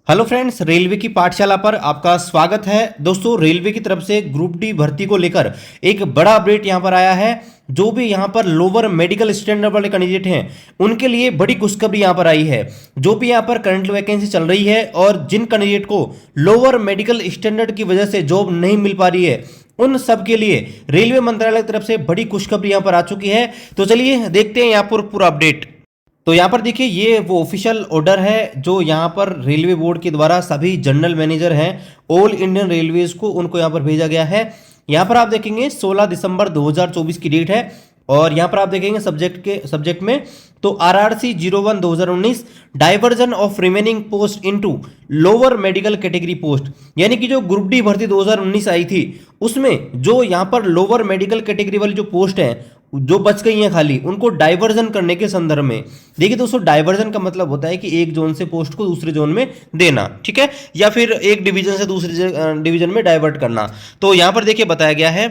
Hello friends, railway की पाठशाला पर आपका स्वागत है। दोस्तों, रेलवे की तरफ से ग्रुप डी भर्ती को लेकर एक बड़ा अपडेट यहां पर आया है। जो भी यहां पर लोअर मेडिकल स्टैंडर्ड वाले कैंडिडेट हैं उनके लिए बड़ी खुशखबरी यहां पर आई है। जो भी यहां पर करंट वैकेंसी चल रही है और जिन कैंडिडेट को लोअर मेडिकल स्टैंडर्ड की वजह से जॉब नहीं मिल पा रही है उन सब के लिए रेलवे मंत्रालय की तरफ से बड़ी खुशखबरी यहां पर आ चुकी है। तो चलिए देखते हैं यहां पर पूरा अपडेट। तो यहाँ पर देखिए, ये वो ऑफिशियल ऑर्डर है जो यहाँ पर रेलवे बोर्ड के द्वारा सभी जनरल मैनेजर हैं ऑल इंडियन रेलवेज को उनको यहाँ पर भेजा गया है। यहाँ पर आप देखेंगे 16 दिसंबर 2024 की डेट है और यहाँ पर आप देखेंगे सब्जेक्ट में तो RRC 01 2019 diversion of remaining post into lower medical category post, यानी कि जो ग्रुप डी भर्ती 2019 आई थी उसमें जो यहाँ पर लोअर मेडिकल कैटेगरी वाली जो पोस्ट है जो बच गई हैं खाली, उनको डाइवर्जन करने के संदर्भ में। देखिए दोस्तों, डाइवर्जन का मतलब होता है कि एक जोन से पोस्ट को दूसरे जोन में देना, ठीक है, या फिर एक डिवीजन से दूसरे डिवीजन में डाइवर्ट करना। तो यहां पर देखिए बताया गया है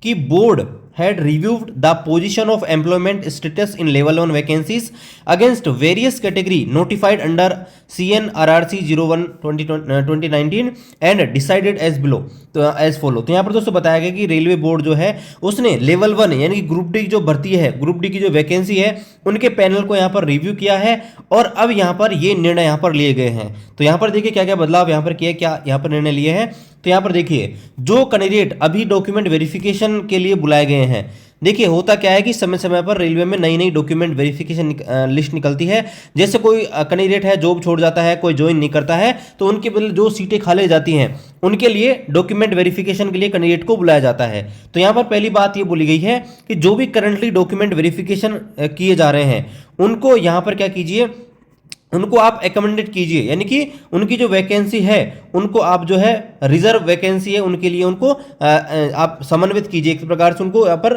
कि board had reviewed the position of employment status in level 1 vacancies against various category notified under CNRRC 01 2019 and decided as below, तो as follow। तो यहाँ पर दोस्तों बताया गया कि रेलवे बोर्ड जो है उसने लेवल 1 यानी कि ग्रुप डी जो भर्ती है, ग्रुप डी की जो वैकेंसी है उनके पैनल को यहाँ पर रिव्यू किया है और अब यहाँ पर ये निर्णय यहाँ पर लिए गए हैं। तो यहाँ पर देखिए क्या क्या बदलाव यहाँ पर किए, क्या यहाँ पर निर्णय लिए हैं। तो यहाँ पर देखिए, जो कैंडिडेट अभी डॉक्यूमेंट वेरिफिकेशन के लिए बुलाए गए हैं, देखिए होता क्या है कि समय समय पर रेलवे में नई नई डॉक्यूमेंट वेरिफिकेशन लिस्ट निकलती है। जैसे कोई कैंडिडेट है जॉब छोड़ जाता है, कोई ज्वाइन नहीं करता है, तो उनके बदले जो सीटें खाली जाती हैं उनके लिए डॉक्यूमेंट वेरिफिकेशन के लिए कैंडिडेट को बुलाया जाता है। तो यहाँ पर पहली बात ये बोली गई है कि जो भी करंटली डॉक्यूमेंट वेरिफिकेशन किए जा रहे हैं उनको यहाँ पर क्या कीजिए, उनको आप एकमेंडेड कीजिए, यानी कि उनकी जो वैकेंसी है उनको आप जो है रिजर्व वैकेंसी है उनके लिए उनको आप समन्वित कीजिए। एक प्रकार से उनको यहाँ पर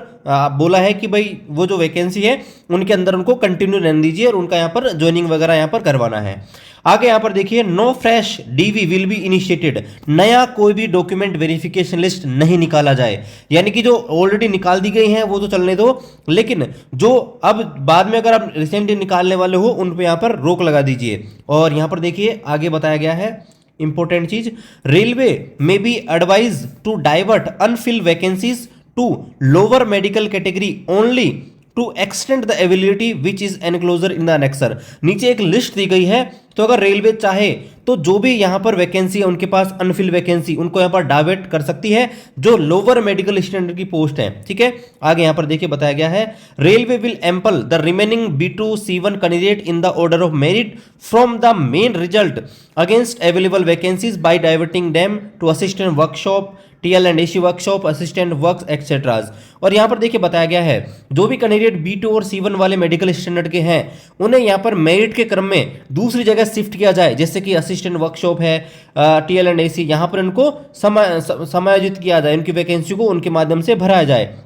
बोला है कि भाई वो जो वैकेंसी है उनके अंदर उनको कंटिन्यू रहने दीजिए और उनका यहाँ पर ज्वाइनिंग वगैरह यहाँ पर करवाना है। आगे यहाँ पर देखिए, no fresh DV will be initiated, नया कोई भी डॉक्यूमेंट वेरिफिकेशन लिस्ट नहीं निकाला जाए, यानी कि जो ऑलरेडी निकाल दी गई हैं वो तो चलने दो, लेकिन जो अब बाद में अगर आप रिसेंटली निकालने वाले हो उन पे यहाँ पर रोक लगा दीजिए। और यहाँ पर देखिए आगे बताया गया है इंपॉर्टेंट चीज, रेलवे में be advise to divert unfilled vacancies to lower medical category only to extend the ability which is enclosure in the annexure. नीचे एक लिस्ट दी गई है, तो अगर रेलवे चाहे तो जो भी यहां पर वैकेंसी है उनके पास अनफिल वैकेंसी उनको यहां पर डाइवर्ट कर सकती है जो लोअर मेडिकल स्टैंडर्ड की पोस्ट है, ठीक है। आगे यहां पर देखिए बताया गया है, railway will empanel the remaining B2 C1 candidate in the order of merit from the main result against available vacancies by diverting them to assistant workshop, TL and AC workshop, assistant works etcetera. और यहाँ पर देखिए बताया गया है जो भी candidate B2 और C1 वाले मेडिकल स्टैंडर्ड के हैं उन्हें यहाँ पर मेरिट के क्रम में दूसरी जगह शिफ्ट किया जाए, जैसे कि असिस्टेंट वर्कशॉप है, टीएल एंड एसी, यहाँ पर इनको समायोजित किया जाए, उनकी वैकेंसी को उनके माध्यम से भरा जाए।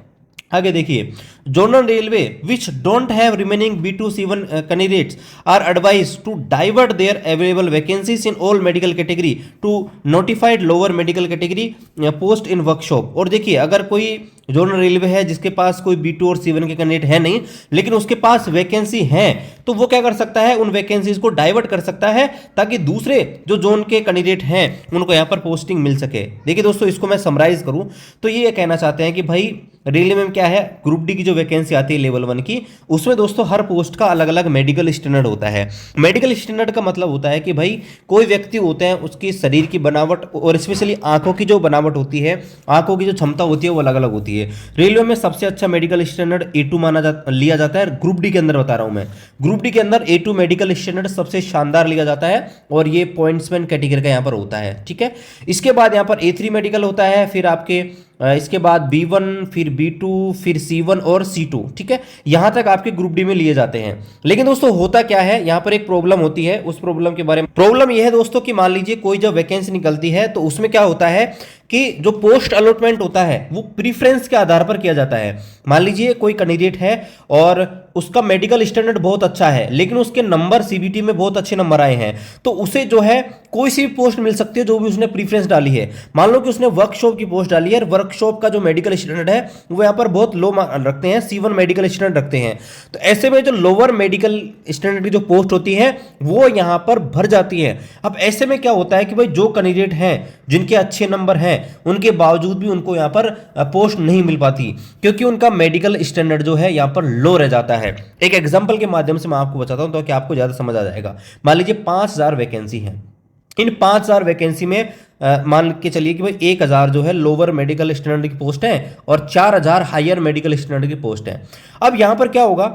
आगे देखिए, zonal railway which don't have remaining B2 C1 candidates are advise to divert their available vacancies in all medical category to notified lower medical category post in workshop. और देखिए, अगर कोई जोनल रेलवे है जिसके पास कोई B2 और C1 के candidate है नहीं लेकिन उसके पास वैकेंसी है, तो वो क्या कर सकता है, उन वैकेंसीज को डाइवर्ट कर सकता है ताकि दूसरे जो जोन के कैंडिडेट हैं उनको यहाँ पर पोस्टिंग मिल सके। देखिए दोस्तों, इसको मैं समराइज करूं तो ये कहना चाहते हैं कि भाई रेलवे में क्या है, ग्रुप डी की जो वैकेंसी आती है लेवल 1 की, उसमें दोस्तों हर पोस्ट का अलग अलग मेडिकल स्टैंडर्ड होता है। मेडिकल स्टैंडर्ड का मतलब होता है कि भाई कोई व्यक्ति होते हैं उसकी शरीर की बनावट और स्पेशली आंखों की जो बनावट होती है, आंखों की जो क्षमता होती है वो अलग अलग होती है। रेलवे में सबसे अच्छा मेडिकल स्टैंडर्ड A2 लिया जाता है। ग्रुप डी के अंदर बता रहा हूं मैं, ग्रुप डी के अंदर A2 मेडिकल स्टैंडर्ड सबसे शानदार लिया जाता है और ये पॉइंट्समैन कैटेगरी का यहाँ पर होता है, ठीक है। इसके बाद यहाँ पर A3 मेडिकल होता है, फिर आपके इसके बाद B1, फिर B2, फिर C1 और C2, ठीक है। यहां तक आपके ग्रुप डी में लिए जाते हैं। लेकिन दोस्तों होता क्या है, यहां पर एक प्रॉब्लम होती है, उस प्रॉब्लम के बारे में, प्रॉब्लम यह है दोस्तों कि मान लीजिए कोई जब वैकेंसी निकलती है तो उसमें क्या होता है कि जो पोस्ट अलॉटमेंट होता है वो प्रीफरेंस के आधार पर किया जाता है। मान लीजिए कोई कैंडिडेट है और उसका मेडिकल स्टैंडर्ड बहुत अच्छा है, लेकिन उसके नंबर सीबीटी में बहुत अच्छे नंबर आए हैं, तो उसे जो है कोई सी भी पोस्ट मिल सकती है जो भी उसने प्रीफरेंस डाली है। मान लो कि उसने वर्कशॉप की पोस्ट डाली है और वर्कशॉप का जो मेडिकल स्टैंडर्ड है वो यहाँ पर बहुत लो रखते हैं, C1 मेडिकल स्टैंडर्ड रखते हैं। तो ऐसे में जो लोअर मेडिकल स्टैंडर्ड की जो पोस्ट होती है वो यहाँ पर भर जाती है। अब ऐसे में क्या होता है कि भाई जो कैंडिडेट हैं जिनके अच्छे नंबर हैं उनके बावजूद भी उनको यहाँ पर पोस्ट नहीं मिल पाती, क्योंकि उनका मेडिकल स्टैंडर्ड जो है यहाँ पर लो रह जाता है। एक एग्जांपल के माध्यम से मैं आपको बताता हूं तो कि आपको ज्यादा समझ आ जाएगा। मान लीजिए 5000 वैकेंसी है, इन 5000 वैकेंसी में मान के चलिए कि भाई 1000 जो है लोअर मेडिकल स्टैंडर्ड की पोस्ट है और 4000 हायर मेडिकल स्टैंडर्ड की पोस्ट है। अब यहां पर क्या होगा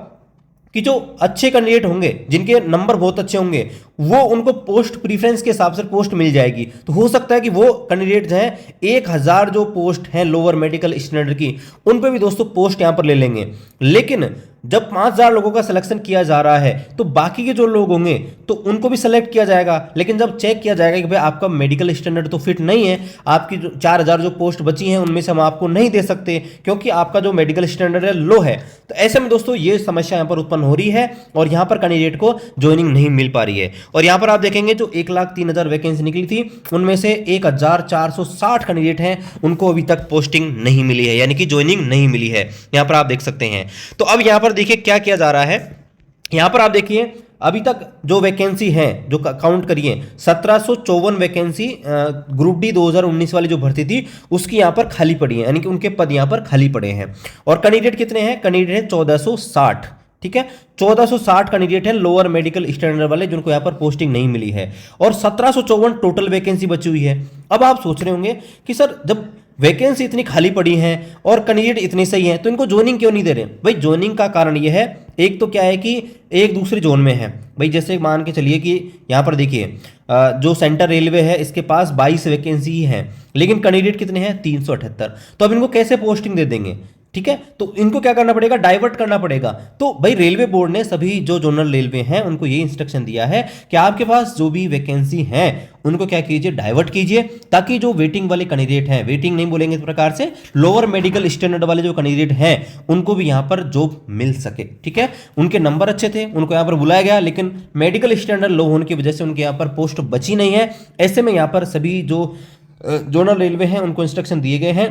कि जो अच्छे कैंडिडेट होंगे जिनके नंबर बहुत अच्छे होंगे वो उनको पोस्ट प्रीफरेंस के हिसाब से पोस्ट मिल जाएगी। तो हो सकता है कि वो कैंडिडेट जो हैं 1000 जो पोस्ट हैं लोअर मेडिकल स्टैंडर्ड की उन पे भी दोस्तों पोस्ट यहां पर ले लेंगे। लेकिन जब 5000 लोगों का सिलेक्शन किया जा रहा है तो बाकी के जो लोग होंगे तो उनको भी सेलेक्ट किया जाएगा, लेकिन जब चेक किया जाएगा कि भाई आपका मेडिकल स्टैंडर्ड तो फिट नहीं है, आपकी जो 4000 जो पोस्ट बची हैं उनमें से हम आपको नहीं दे सकते क्योंकि आपका जो मेडिकल स्टैंडर्ड है लो है। तो ऐसे में दोस्तों ये समस्या यहाँ पर उत्पन्न हो रही है और यहाँ पर कैंडिडेट को ज्वाइनिंग नहीं मिल पा रही है। और यहाँ पर आप देखेंगे जो 1,03,000 वैकेंसी निकली थी उनमें से 1460 कैंडिडेट हैं उनको अभी तक पोस्टिंग नहीं मिली है, यानी कि ज्वाइनिंग नहीं मिली है। यहाँ पर आप देख सकते हैं। तो अब यहाँ पर देखिए क्या किया जा रहा है। यहां पर आप देखिए अभी तक जो वैकेंसी है जो काउंट करिए 1754 वैकेंसी ग्रुप डी 2019 वाली जो भर्ती थी उसकी यहां पर खाली पड़ी है, यानी कि उनके पद यहां पर खाली पड़े हैं। और कैंडिडेट कितने हैं? कैंडिडेट है 1460। ठीक है, 1460 कैंडिडेट हैं लोअर मेडिकल स्टैंडर्ड वाले जिनको यहां पर पोस्टिंग नहीं मिली है और 1754 टोटल वैकेंसी बची हुई है। अब आप सोच रहे होंगे कि सर जब वैकेंसी इतनी खाली पड़ी हैं और कैंडिडेट इतने सही हैं तो इनको जोनिंग क्यों नहीं दे रहे? भाई जोनिंग का कारण ये है, एक तो क्या है कि एक दूसरे जोन में है। भाई जैसे मान के चलिए कि यहाँ पर देखिए जो सेंट्रल रेलवे है इसके पास 22 वैकेंसी ही है, लेकिन कैंडिडेट कितने हैं? 378। तो अब इनको कैसे पोस्टिंग दे देंगे? ठीक है, तो इनको क्या करना पड़ेगा? डाइवर्ट करना पड़ेगा। तो भाई रेलवे बोर्ड ने सभी जो जोनल रेलवे हैं उनको ये इंस्ट्रक्शन दिया है कि आपके पास जो भी वैकेंसी हैं उनको क्या कीजिए? डाइवर्ट कीजिए, ताकि जो वेटिंग वाले कैंडिडेट हैं, वेटिंग नहीं बोलेंगे इस प्रकार से, लोअर मेडिकल स्टैंडर्ड वाले जो कैंडिडेट हैं उनको भी यहां पर जॉब मिल सके। ठीक है, उनके नंबर अच्छे थे, उनको यहां पर बुलाया गया, लेकिन मेडिकल स्टैंडर्ड लो होने की वजह से उनके यहां पर पोस्ट बची नहीं है। ऐसे में यहां पर सभी जो जोनल रेलवे हैं उनको इंस्ट्रक्शन दिए गए हैं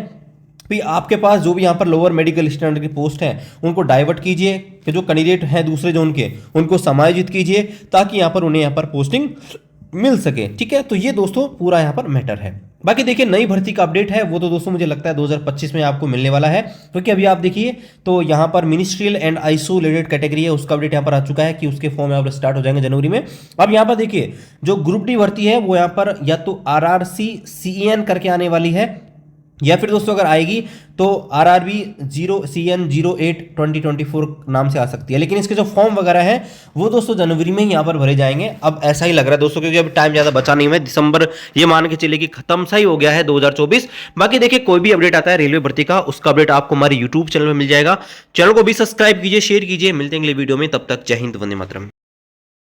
भी आपके पास जो भी यहाँ पर लोअर मेडिकल स्टैंडर्ड की पोस्ट है उनको डाइवर्ट कीजिए, कि जो कैंडिडेट हैं दूसरे जोन के उनको समायोजित कीजिए ताकि यहाँ पर उन्हें यहाँ पर पोस्टिंग मिल सके। ठीक है, तो ये दोस्तों पूरा यहाँ पर मैटर है। बाकी देखिए नई भर्ती का अपडेट है वो तो दोस्तों मुझे लगता है 2025 में आपको मिलने वाला है, क्योंकि अभी आप देखिए तो यहाँ पर मिनिस्ट्रियल एंड आइसोलेटेड कैटेगरी है उसका अपडेट यहाँ पर आ चुका है कि उसके फॉर्म यहाँ पर स्टार्ट हो जाएंगे जनवरी में। अब यहाँ पर देखिए जो ग्रुप डी भर्ती है वो यहाँ पर या तो RRC CEN करके आने वाली है, या फिर दोस्तों अगर आएगी तो RRB 0CN08 2024 नाम से आ सकती है। लेकिन इसके जो फॉर्म वगैरह है वो दोस्तों जनवरी में ही यहाँ पर भरे जाएंगे। अब ऐसा ही लग रहा है दोस्तों, क्योंकि अभी टाइम ज़्यादा बचा नहीं है, दिसंबर ये मान के चलिए कि खत्म सा ही हो गया है 2024। बाकी देखिए कोई भी अपडेट आता है रेलवे भर्ती का उसका अपडेट आपको हमारे यूट्यूब चैनल में मिल जाएगा। चैनल को भी सब्सक्राइब कीजिए, शेयर कीजिए। मिलते हैं अगले वीडियो में, तब तक जय हिंद, वंदे मातरम।